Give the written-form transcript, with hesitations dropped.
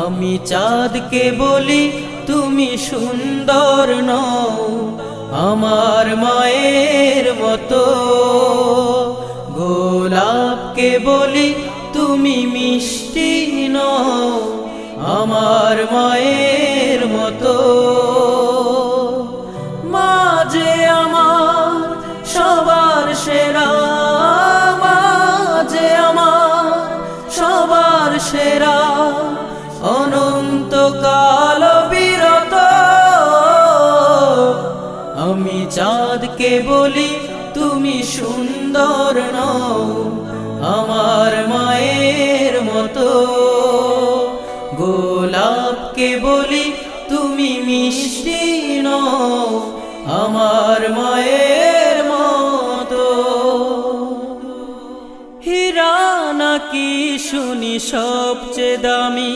আমি চাঁদকে বলি তুমি সুন্দর নও আমার মায়ের মতো, গোলাপকে বলি তুমি মিষ্টি নও আমার মায়ের মতো। মা যে আমার সবার সেরা, মা যে আমার সবার সেরা, অনন্তকাল বিরত। আমি চাঁদকে বলি তুমি সুন্দর নও আমার মায়ের মতো, গোলাপকে বলি তুমি মিষ্টি নও আমার মায়ের মতো। হীরা নাকি শুনি সবচেয়ে দামি,